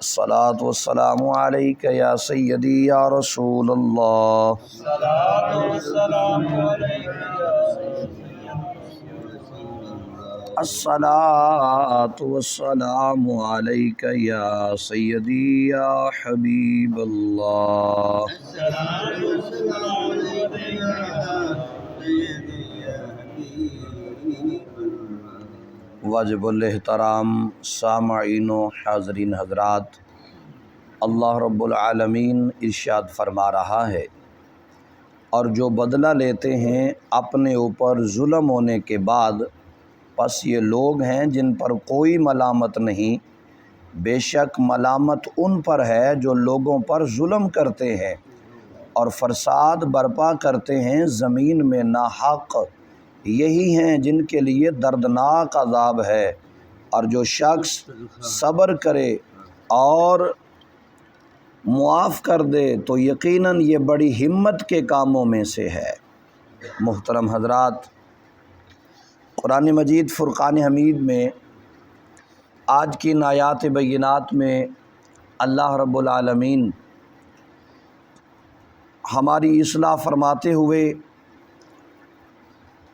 الصلاۃ والسلام علیک یا سیدی یا رسول اللہ۔ الصلاۃ والسلام علیک یا سیدی یا حبیب اللہ۔ واجب الاحترام سامعین و حاضرین حضرات، اللہ رب العالمین ارشاد فرما رہا ہے، اور جو بدلہ لیتے ہیں اپنے اوپر ظلم ہونے کے بعد، پس یہ لوگ ہیں جن پر کوئی ملامت نہیں، بے شک ملامت ان پر ہے جو لوگوں پر ظلم کرتے ہیں اور فساد برپا کرتے ہیں زمین میں ناحق، یہی ہیں جن کے لیے دردناک عذاب ہے۔ اور جو شخص صبر کرے اور معاف کر دے تو یقیناً یہ بڑی ہمت کے کاموں میں سے ہے۔ محترم حضرات، قرآن مجید فرقان حمید میں آج کی آیات بینات میں اللہ رب العالمین ہماری اصلاح فرماتے ہوئے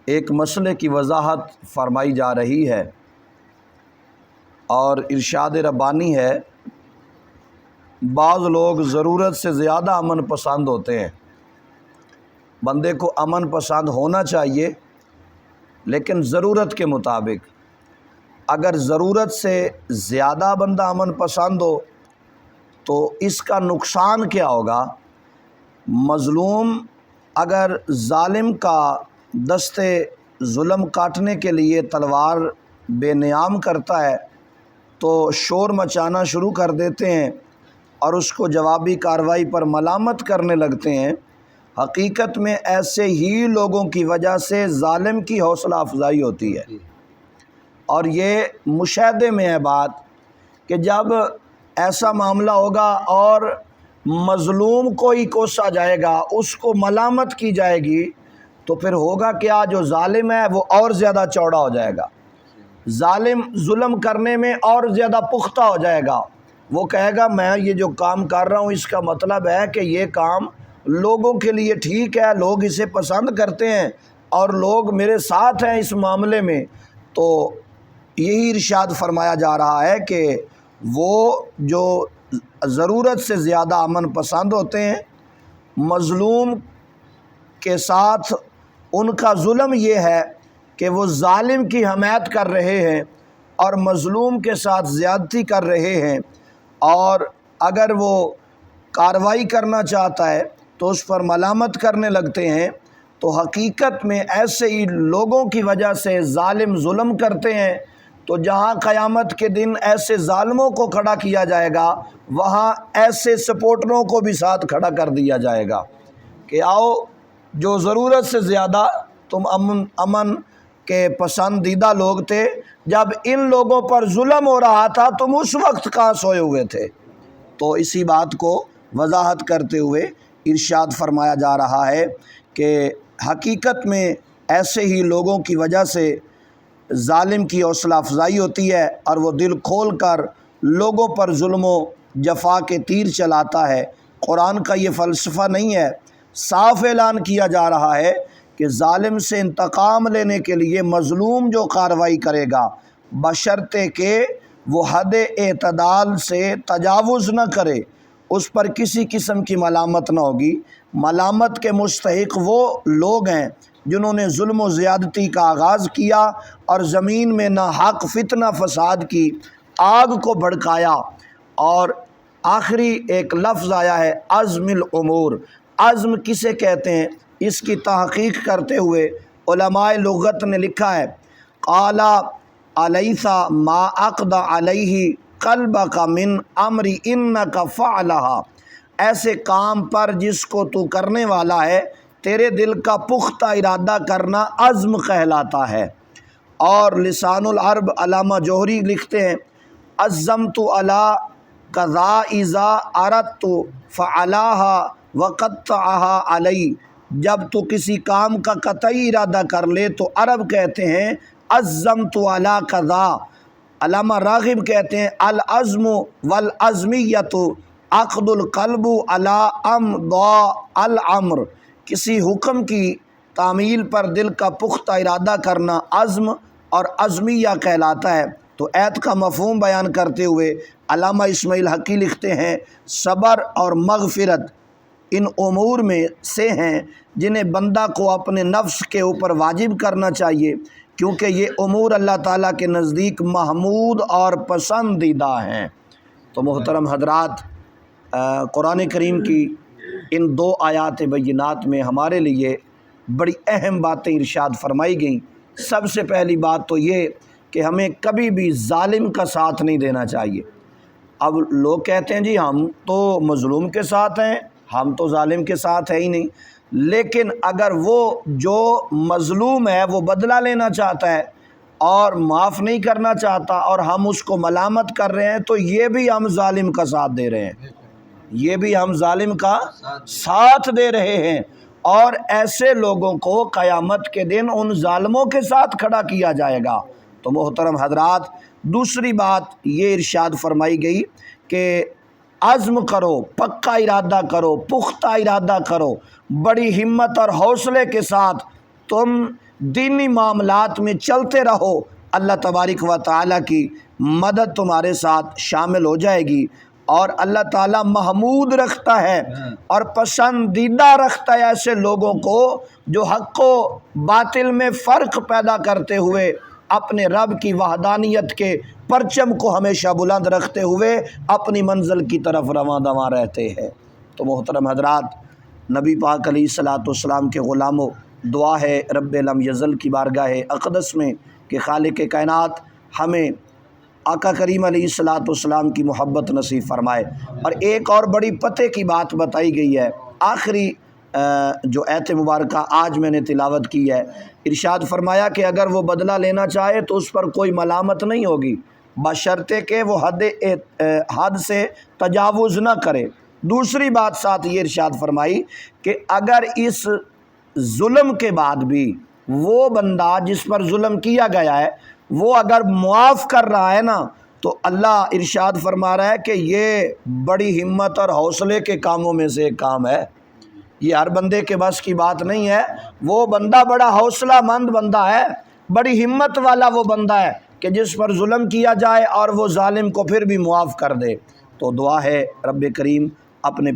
ایک مسئلے کی وضاحت فرمائی جا رہی ہے، اور ارشاد ربانی ہے، بعض لوگ ضرورت سے زیادہ امن پسند ہوتے ہیں۔ بندے کو امن پسند ہونا چاہیے، لیکن ضرورت کے مطابق۔ اگر ضرورت سے زیادہ بندہ امن پسند ہو تو اس کا نقصان کیا ہوگا؟ مظلوم اگر ظالم کا دستے ظلم کاٹنے کے لیے تلوار بے نیام کرتا ہے تو شور مچانا شروع کر دیتے ہیں اور اس کو جوابی کارروائی پر ملامت کرنے لگتے ہیں۔ حقیقت میں ایسے ہی لوگوں کی وجہ سے ظالم کی حوصلہ افزائی ہوتی ہے، اور یہ مشاہدے میں ہے بات کہ جب ایسا معاملہ ہوگا اور مظلوم کو ہی کوسا جائے گا، اس کو ملامت کی جائے گی، تو پھر ہوگا کیا؟ جو ظالم ہے وہ اور زیادہ چوڑا ہو جائے گا، ظالم ظلم کرنے میں اور زیادہ پختہ ہو جائے گا۔ وہ کہے گا میں یہ جو کام کر رہا ہوں اس کا مطلب ہے کہ یہ کام لوگوں کے لیے ٹھیک ہے، لوگ اسے پسند کرتے ہیں اور لوگ میرے ساتھ ہیں اس معاملے میں۔ تو یہی ارشاد فرمایا جا رہا ہے کہ وہ جو ضرورت سے زیادہ امن پسند ہوتے ہیں، مظلوم کے ساتھ ان کا ظلم یہ ہے کہ وہ ظالم کی حمایت کر رہے ہیں اور مظلوم کے ساتھ زیادتی کر رہے ہیں، اور اگر وہ کارروائی کرنا چاہتا ہے تو اس پر ملامت کرنے لگتے ہیں۔ تو حقیقت میں ایسے ہی لوگوں کی وجہ سے ظالم ظلم کرتے ہیں، تو جہاں قیامت کے دن ایسے ظالموں کو کھڑا کیا جائے گا، وہاں ایسے سپورٹروں کو بھی ساتھ کھڑا کر دیا جائے گا کہ آؤ، جو ضرورت سے زیادہ تم امن کے پسندیدہ لوگ تھے، جب ان لوگوں پر ظلم ہو رہا تھا تم اس وقت کہاں سوئے ہوئے تھے؟ تو اسی بات کو وضاحت کرتے ہوئے ارشاد فرمایا جا رہا ہے کہ حقیقت میں ایسے ہی لوگوں کی وجہ سے ظالم کی حوصلہ افزائی ہوتی ہے، اور وہ دل کھول کر لوگوں پر ظلم و جفا کے تیر چلاتا ہے۔ قرآن کا یہ فلسفہ نہیں ہے، صاف اعلان کیا جا رہا ہے کہ ظالم سے انتقام لینے کے لیے مظلوم جو کارروائی کرے گا، بشرطے کہ وہ حد اعتدال سے تجاوز نہ کرے، اس پر کسی قسم کی ملامت نہ ہوگی۔ ملامت کے مستحق وہ لوگ ہیں جنہوں نے ظلم و زیادتی کا آغاز کیا اور زمین میں ناحق فتنہ فساد کی آگ کو بھڑکایا۔ اور آخری ایک لفظ آیا ہے عزم الامور۔ عزم کسے کہتے ہیں؟ اس کی تحقیق کرتے ہوئے علماء لغت نے لکھا ہے، قال الیس ما عقد علیہ قلبک من امر انک فعلها، ایسے کام پر جس کو تو کرنے والا ہے تیرے دل کا پختہ ارادہ کرنا عزم کہلاتا ہے۔ اور لسان العرب علامہ جوہری لکھتے ہیں، عزمت علی کذا اذا اردت فعلاها وقطعها علی، جب تو کسی کام کا قطعی ارادہ کر لے تو عرب کہتے ہیں عزمت علی کذا، علامہ راغب کہتے ہیں العزم والعزمیت عقد القلب علی امضاء الامر، کسی حکم کی تعمیل پر دل کا پختہ ارادہ کرنا عزم اور عزمیہ کہلاتا ہے۔ تو عید کا مفہوم بیان کرتے ہوئے علامہ اسماعیل حقی لکھتے ہیں صبر اور مغفرت ان امور میں سے ہیں جنہیں بندہ کو اپنے نفس کے اوپر واجب کرنا چاہیے، کیونکہ یہ امور اللہ تعالیٰ کے نزدیک محمود اور پسندیدہ ہیں۔ تو محترم حضرات، قرآن کریم کی ان 2 آیات بینات میں ہمارے لیے بڑی اہم باتیں ارشاد فرمائی گئیں۔ سب سے پہلی بات تو یہ کہ ہمیں کبھی بھی ظالم کا ساتھ نہیں دینا چاہیے۔ اب لوگ کہتے ہیں جی ہم تو مظلوم کے ساتھ ہیں، ہم تو ظالم کے ساتھ ہے ہی نہیں، لیکن اگر وہ جو مظلوم ہے وہ بدلہ لینا چاہتا ہے اور معاف نہیں کرنا چاہتا اور ہم اس کو ملامت کر رہے ہیں تو یہ بھی ہم ظالم کا ساتھ دے رہے ہیں، یہ بھی ہم ظالم کا ساتھ دے رہے ہیں، اور ایسے لوگوں کو قیامت کے دن ان ظالموں کے ساتھ کھڑا کیا جائے گا۔ تو محترم حضرات، دوسری بات یہ ارشاد فرمائی گئی کہ عزم کرو، پکا ارادہ کرو، پختہ ارادہ کرو، بڑی ہمت اور حوصلے کے ساتھ تم دینی معاملات میں چلتے رہو، اللہ تبارک و تعالیٰ کی مدد تمہارے ساتھ شامل ہو جائے گی، اور اللہ تعالیٰ محمود رکھتا ہے اور پسندیدہ رکھتا ہے ایسے لوگوں کو جو حق و باطل میں فرق پیدا کرتے ہوئے اپنے رب کی وحدانیت کے پرچم کو ہمیشہ بلند رکھتے ہوئے اپنی منزل کی طرف رواں دواں رہتے ہیں۔ تو محترم حضرات، نبی پاک علیہ الصلاۃ والسلام کے غلاموں، دعا ہے رب لم یزل کی بارگاہ اقدس میں کہ خالق کائنات ہمیں آقا کریم علیہ الصلاۃ والسلام کی محبت نصیب فرمائے۔ اور ایک اور بڑی پتے کی بات بتائی گئی ہے، آخری جو آیت مبارکہ آج میں نے تلاوت کی ہے، ارشاد فرمایا کہ اگر وہ بدلہ لینا چاہے تو اس پر کوئی ملامت نہیں ہوگی، بشرطے کہ وہ حد سے تجاوز نہ کرے۔ دوسری بات ساتھ یہ ارشاد فرمائی کہ اگر اس ظلم کے بعد بھی وہ بندہ جس پر ظلم کیا گیا ہے وہ اگر معاف کر رہا ہے نا، تو اللہ ارشاد فرما رہا ہے کہ یہ بڑی ہمت اور حوصلے کے کاموں میں سے ایک کام ہے، یہ ہر بندے کے بس کی بات نہیں ہے۔ وہ بندہ بڑا حوصلہ مند بندہ ہے، بڑی ہمت والا وہ بندہ ہے کہ جس پر ظلم کیا جائے اور وہ ظالم کو پھر بھی معاف کر دے۔ تو دعا ہے رب کریم اپنے